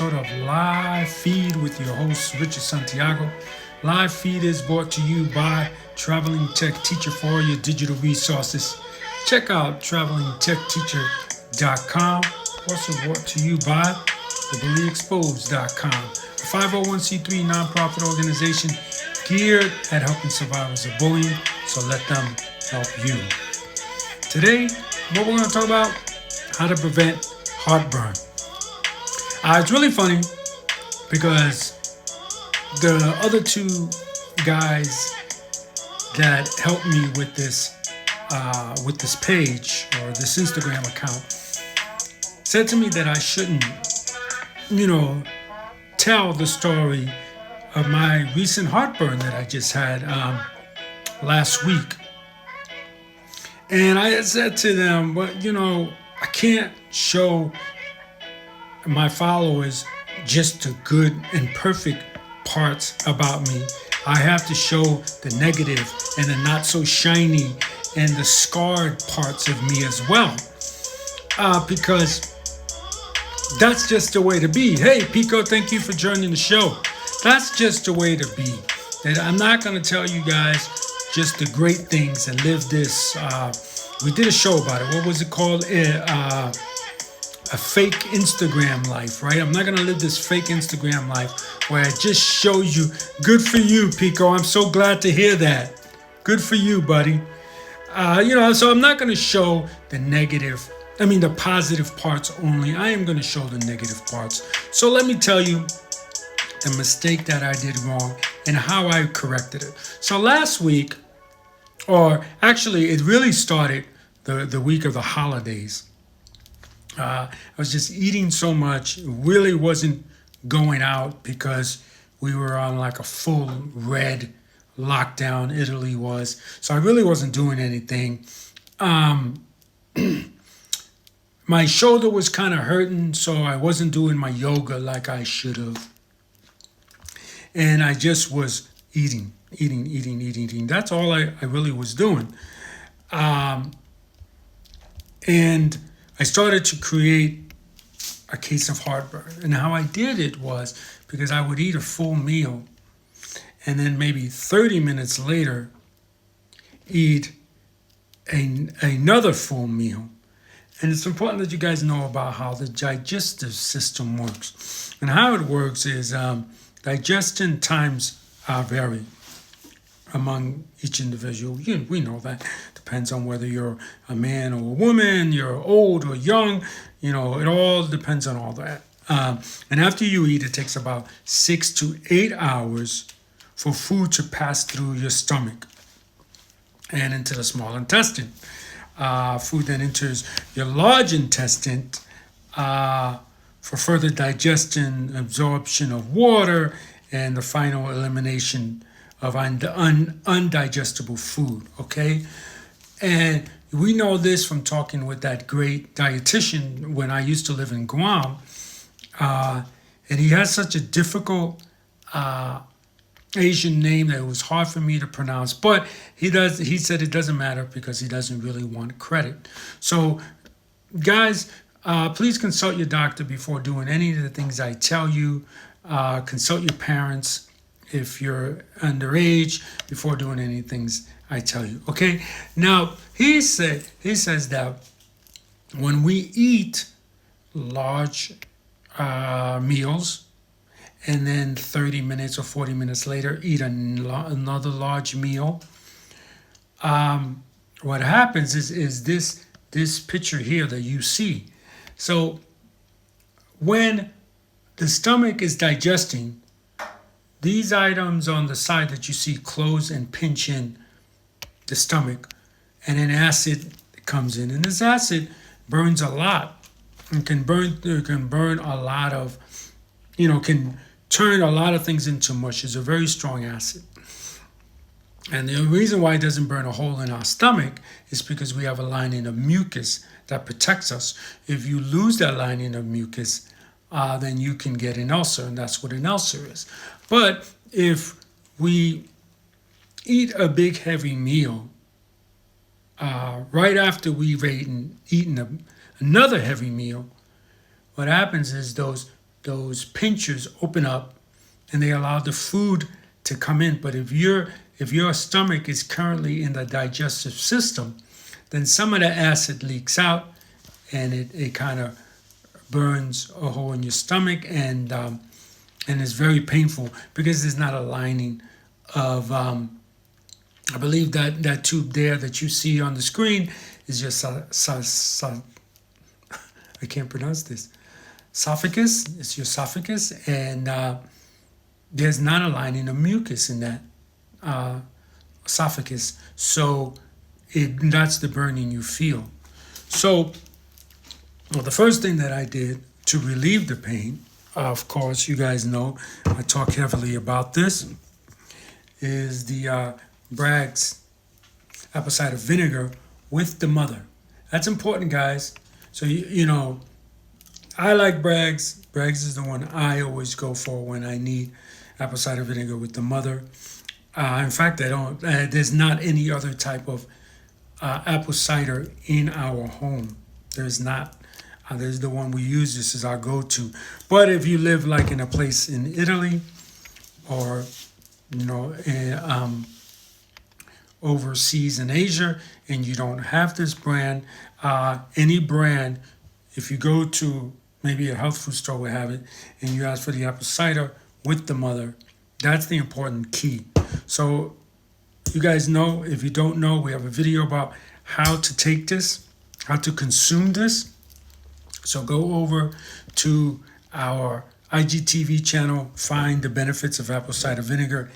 episode of Live Feed with your host, Richard Santiago. Live Feed is brought to you by Traveling Tech Teacher for all your digital resources. Check out travelingtechteacher.com. Also brought to you by thebullyexposed.com, a 501c3 nonprofit organization geared at helping survivors of bullying, so let them help you. Today, what we're going to talk about, how to prevent heartburn. It's really funny because the other two guys that helped me with this page or this Instagram account said to me that I shouldn't, tell the story of my recent heartburn that I just had last week. And I said to them, I can't show my followers just the good and perfect parts about me. I have to show the negative and the not so shiny and the scarred parts of me as well. Because that's just the way to be. Hey, Pico, thank you for joining the show. That's just the way to be. And I'm not going to tell you guys just the great things and live this. We did a show about it. What was it called? A fake Instagram life, right? I'm not going to live this fake Instagram life where I just show you. Good for you, Pico. I'm so glad to hear that. Good for you, buddy. So I'm not going to show the positive parts only. I am going to show the negative parts. So let me tell you the mistake that I did wrong and how I corrected it. So last week, or actually it really started the week of the holidays. I was just eating so much, really wasn't going out because we were on like a full red lockdown, Italy was. So I really wasn't doing anything. My shoulder was kind of hurting, so I wasn't doing my yoga like I should have. And I just was eating. That's all I really was doing. And I started to create a case of heartburn. And how I did it was because I would eat a full meal and then maybe 30 minutes later eat another full meal. And it's important that you guys know about how the digestive system works. And how it works is digestion times vary among each individual. We know that. Depends on whether you're a man or a woman, you're old or young, it all depends on all that. And after you eat, it takes about 6 to 8 hours for food to pass through your stomach and into the small intestine. Food then enters your large intestine for further digestion, absorption of water, and the final elimination of undigestible food, okay? And we know this from talking with that great dietitian when I used to live in Guam. And he has such a difficult Asian name that it was hard for me to pronounce. But he said it doesn't matter because he doesn't really want credit. So, guys, please consult your doctor before doing any of the things I tell you. Consult your parents if you're underage before doing any things I tell you. Okay. Now he says that when we eat large meals and then 30 minutes or 40 minutes later eat another large meal, what happens is this picture here that you see. So when the stomach is digesting, these items on the side that you see close and pinch in the stomach, and then acid comes in, and this acid burns a lot and can burn a lot of, can turn a lot of things into mush. It's a very strong acid. And the reason why it doesn't burn a hole in our stomach is because we have a lining of mucus that protects us. If you lose that lining of mucus, then you can get an ulcer, and that's what an ulcer is. But if we eat a big heavy meal right after we've eaten another heavy meal, what happens is those those pinchers open up and they allow the food to come in. But if your stomach is currently in the digestive system, then some of the acid leaks out and it kind of burns a hole in your stomach, and it's very painful because there's not a lining of I believe that tube there that you see on the screen is your I can't pronounce this, esophagus. It's your esophagus, and there's not a lining of mucus in that esophagus, so that's the burning you feel. So, well, the first thing that I did to relieve the pain, of course, you guys know I talk heavily about this, is the Bragg's apple cider vinegar with the mother. That's important, guys. So, you know, I like Bragg's. Bragg's is the one I always go for when I need apple cider vinegar with the mother. In fact, I don't. There's not any other type of apple cider in our home. There's not. There's the one we use. This is our go-to. But if you live like in a place in Italy, or you know, overseas in Asia, and you don't have this brand, any brand, if you go to maybe a health food store will have it, and you ask for the apple cider with the mother, that's the important key. So you guys know, if you don't know, we have a video about how to take this, how to consume this. So go over to our IGTV channel, find the benefits of apple cider vinegar,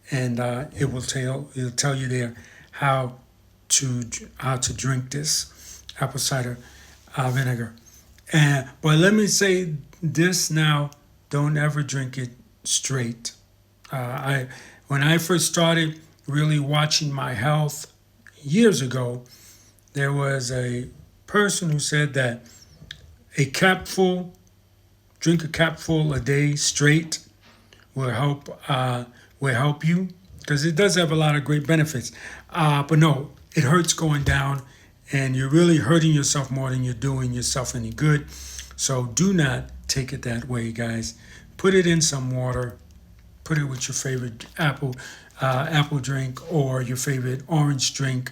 and it'll tell you there how to drink this apple cider vinegar. But let me say this now: don't ever drink it straight. When I first started really watching my health years ago, there was a person who said that drink a capful a day straight will help you, because it does have a lot of great benefits. But no, it hurts going down, and you're really hurting yourself more than you're doing yourself any good. So do not take it that way, guys. Put it in some water. Put it with your favorite apple drink or your favorite orange drink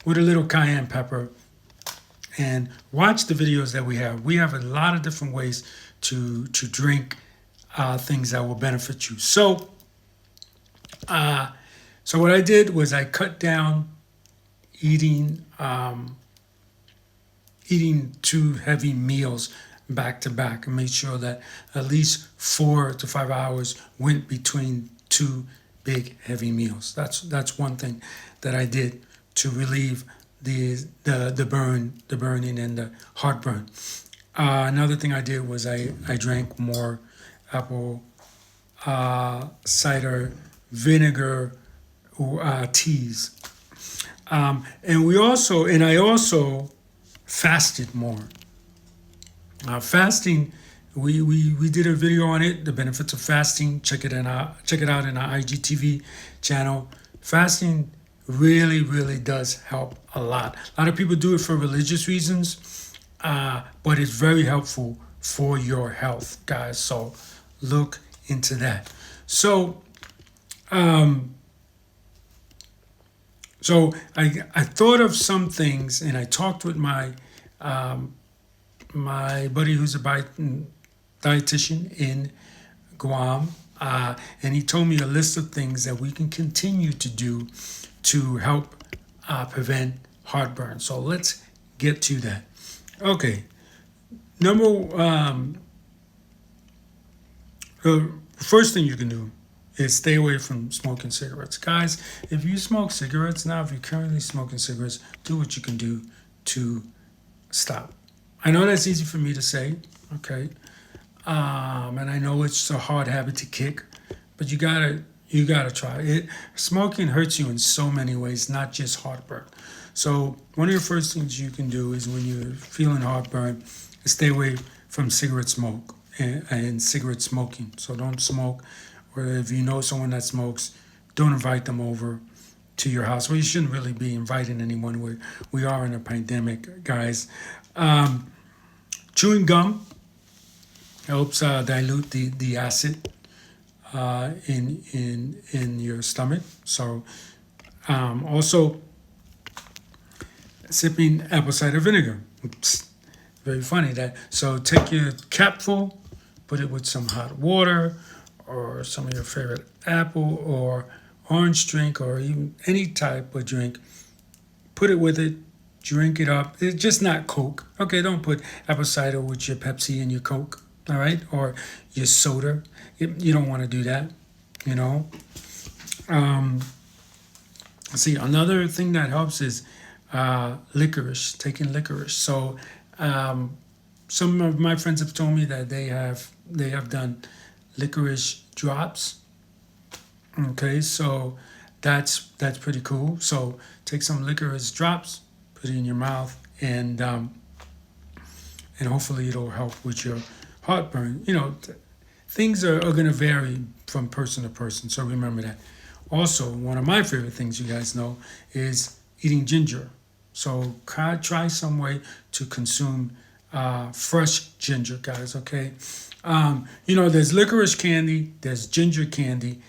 with a little cayenne pepper. And watch the videos that we have. We have a lot of different ways to drink things that will benefit you. So what I did was I cut down eating two heavy meals back to back, and made sure that at least 4 to 5 hours went between two big heavy meals. That's one thing that I did to relieve the burning and the heartburn. Another thing I did was I drank more apple cider vinegar teas, and I also fasted more. Fasting, we did a video on it, the benefits of fasting. Check it out in our IGTV channel. Fasting really does help a lot. A lot of people do it for religious reasons, but it's very helpful for your health, guys. So look into that. So I thought of some things, and I talked with my buddy who's a dietitian in Guam, and he told me a list of things that we can continue to do to help prevent heartburn. So let's get to that. Okay, the first thing you can do is stay away from smoking cigarettes. Guys, if you smoke cigarettes now, if you're currently smoking cigarettes, do what you can do to stop. I know that's easy for me to say, okay? And I know it's a hard habit to kick, but you gotta try it. Smoking hurts you in so many ways, not just heartburn. So one of the first things you can do is, when you're feeling heartburn, is stay away from cigarette smoke and cigarette smoking. So don't smoke, or if you know someone that smokes, don't invite them over to your house. Well, you shouldn't really be inviting anyone. We are in a pandemic, guys. Chewing gum Helps dilute the acid in your stomach. So also sipping apple cider vinegar. Oops, very funny that. So take your capful, put it with some hot water or some of your favorite apple or orange drink or even any type of drink. Put it with it, drink it up. It's just not Coke. Okay, don't put apple cider with your Pepsi and your Coke, all right? Or your soda. You don't want to do that, you know? Um, see, another thing that helps is licorice, taking licorice. So um, some of my friends have told me that they have done licorice drops. Okay, so that's pretty cool. So take some licorice drops, put it in your mouth, and hopefully it'll help with your heartburn. Things are going to vary from person to person, so remember that. Also, one of my favorite things you guys know is eating ginger. So try some way to consume fresh ginger, guys. Okay, there's licorice candy, there's ginger candy.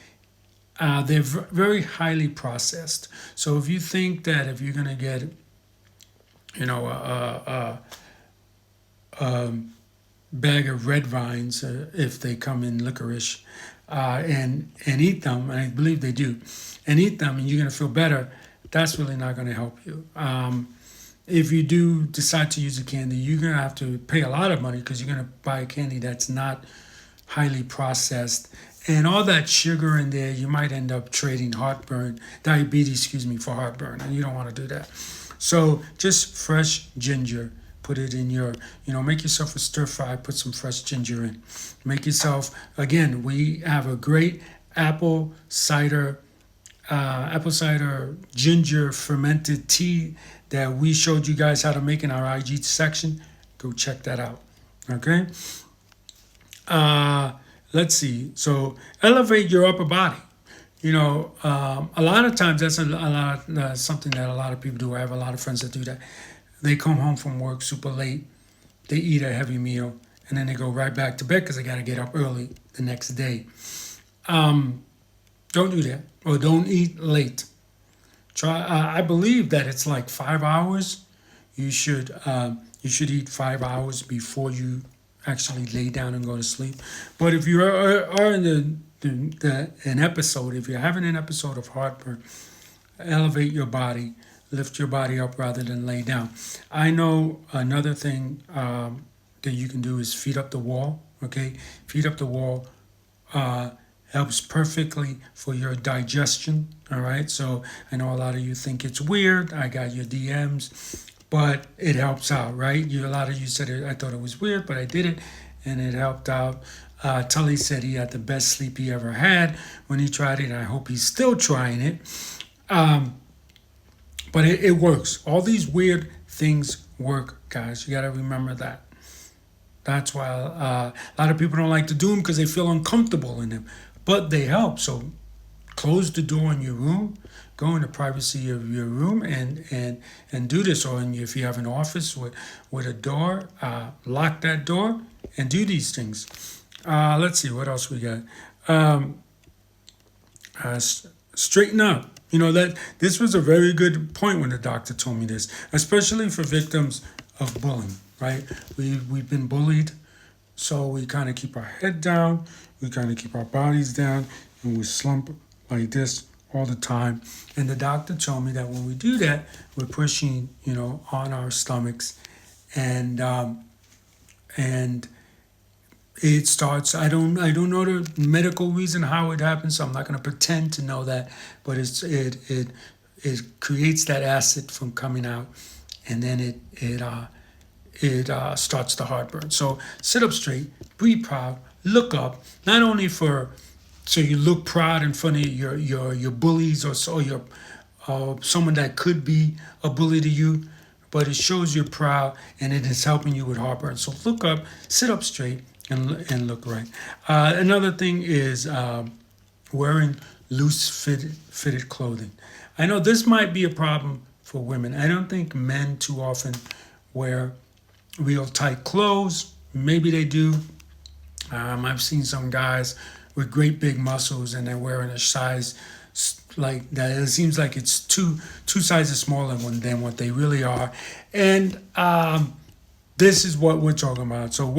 They're very highly processed. So if you think that if you're gonna get, a bag of red vines, if they come in licorice, and eat them, and I believe they do, and eat them, and you're gonna feel better. That's really not gonna help you. If you do decide to use a candy, you're gonna have to pay a lot of money because you're gonna buy a candy that's not highly processed. And all that sugar in there, you might end up trading diabetes, for heartburn, and you don't want to do that. So just fresh ginger, put it in make yourself a stir fry, put some fresh ginger in. Make yourself, again, we have a great apple cider ginger fermented tea that we showed you guys how to make in our IG section. Go check that out. Okay. Let's see. So elevate your upper body. A lot of times that's a lot something that a lot of people do. I have a lot of friends that do that. They come home from work super late. They eat a heavy meal and then they go right back to bed because they got to get up early the next day. Don't do that, or don't eat late. Try. I believe that it's like 5 hours. You should eat 5 hours before you actually lay down and go to sleep. But if you are in an episode, if you're having an episode of heartburn, elevate your body, lift your body up rather than lay down. I know another thing that you can do is feet up the wall. Okay, feet up the wall helps perfectly for your digestion. All right, so I know a lot of you think it's weird. I got your DMs, but it helps out, right? A lot of you said I thought it was weird, but I did it, and it helped out. Tully said he had the best sleep he ever had when he tried it, and I hope he's still trying it. But it works. All these weird things work, guys. You got to remember that. That's why a lot of people don't like to do them because they feel uncomfortable in them, but they help. So close the door in your room, go in the privacy of your room, and do this. Or if you have an office with a door, lock that door and do these things. Let's see what else we got. Straighten up. That this was a very good point when the doctor told me this, especially for victims of bullying. Right? We've been bullied, so we kind of keep our head down, we kind of keep our bodies down, and we slump like this all the time. And the doctor told me that when we do that, we're pushing, on our stomachs, and it starts. I don't know the medical reason how it happens, so I'm not going to pretend to know that. But it creates that acid from coming out, and then it starts the heartburn. So sit up straight, be proud, look up. Not only so you look proud in front of your bullies or your someone that could be a bully to you, but it shows you're proud and it is helping you with heartburn. So look up, sit up straight, and look right. Another thing is wearing loose fitted clothing. I know this might be a problem for women. I don't think men too often wear real tight clothes. Maybe they do, I've seen some guys with great big muscles and they're wearing a size like that. It seems like it's two sizes smaller than what they really are. And this is what we're talking about. So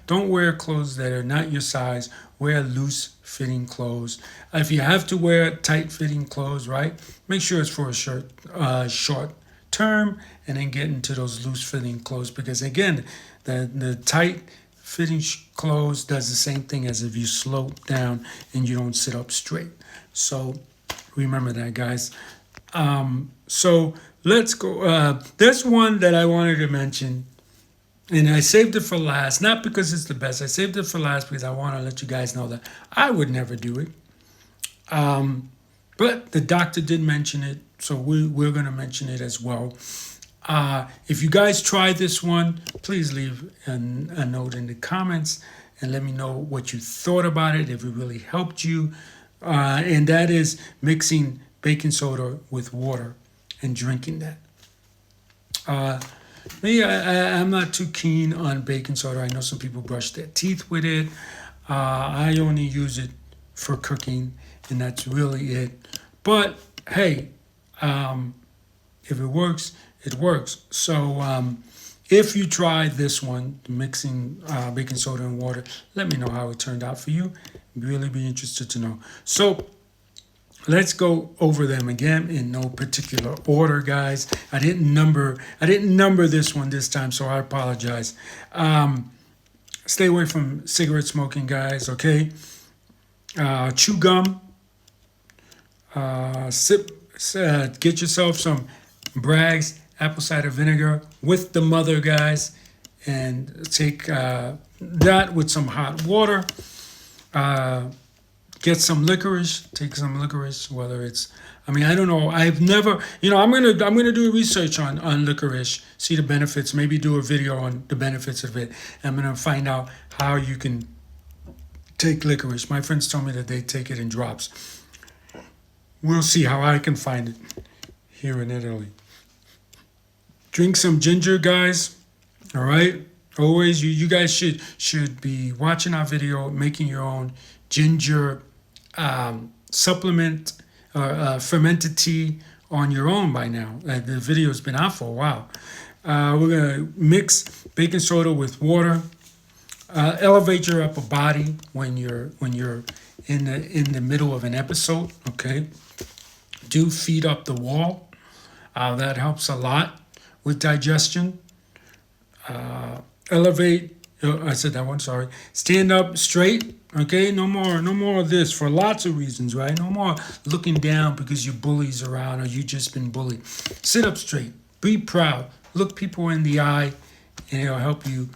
don't wear clothes that are not your size. Wear loose fitting clothes. If you have to wear tight fitting clothes, right, make sure it's for a short term, and then get into those loose fitting clothes, because again, the tight fitting clothes does the same thing as if you slope down and you don't sit up straight. So remember that, guys. So let's go. There's one that I wanted to mention, and I saved it for last, not because it's the best. I saved it for last because I want to let you guys know that I would never do it. But the doctor did mention it, so we're going to mention it as well. If you guys try this one, please leave a note in the comments and let me know what you thought about it, if it really helped you. And that is mixing baking soda with water and drinking that. Me, I'm not too keen on baking soda. I know some people brush their teeth with it. I only use it for cooking, and that's really it. But hey, if it works, it works. So if you try this one, mixing baking soda and water, let me know how it turned out for you. Really be interested to know. So let's go over them again in no particular order, guys. I didn't number this one this time, so I apologize. Stay away from cigarette smoking, guys, okay? Chew gum. Get yourself some Bragg's apple cider vinegar with the mother, guys, and take that with some hot water. Get some licorice. Take some licorice, whether it's, I don't know. I've never, I'm gonna do research on licorice, see the benefits, maybe do a video on the benefits of it. I'm gonna find out how you can take licorice. My friends told me that they take it in drops. We'll see how I can find it here in Italy. Drink some ginger, guys. All right. Always, you guys should be watching our video, making your own ginger supplement or fermented tea on your own by now. The video's been out for a while. We're gonna mix baking soda with water. Elevate your upper body when you're in the middle of an episode. Okay. Do feet up the wall. That helps a lot with digestion. Elevate. I said that one. Sorry. Stand up straight. Okay. No more of this for lots of reasons, right? No more looking down because your bully's around or you just been bullied. Sit up straight. Be proud. Look people in the eye, and it'll help you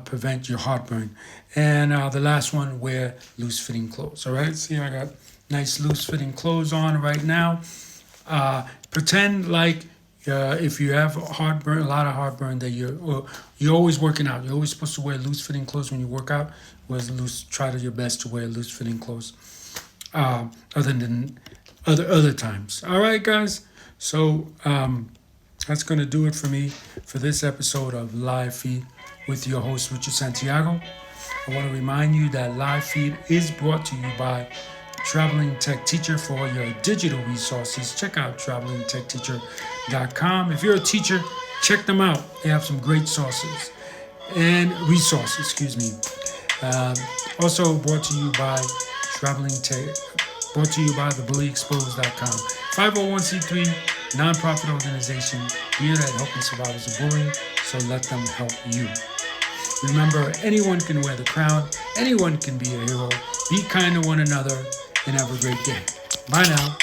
prevent your heartburn. And the last one, wear loose-fitting clothes. All right. See, I got nice loose-fitting clothes on right now. Pretend like if you have heartburn, a lot of heartburn, that you're always working out. You're always supposed to wear loose-fitting clothes when you work out. Try to your best to wear loose-fitting clothes, other than other times. All right, guys. So that's gonna do it for me for this episode of Live Feed with your host Richard Santiago. I want to remind you that Live Feed is brought to you by Traveling Tech Teacher. For all your digital resources, check out travelingtechteacher.com. If you're a teacher, check them out. They have some great sources and resources, also brought to you by Traveling Tech, brought to you by thebullyexposed.com. 501c3 nonprofit organization geared at helping survivors of bullying, so let them help you. Remember, anyone can wear the crown, anyone can be a hero. Be kind to one another, and have a great day. Bye now.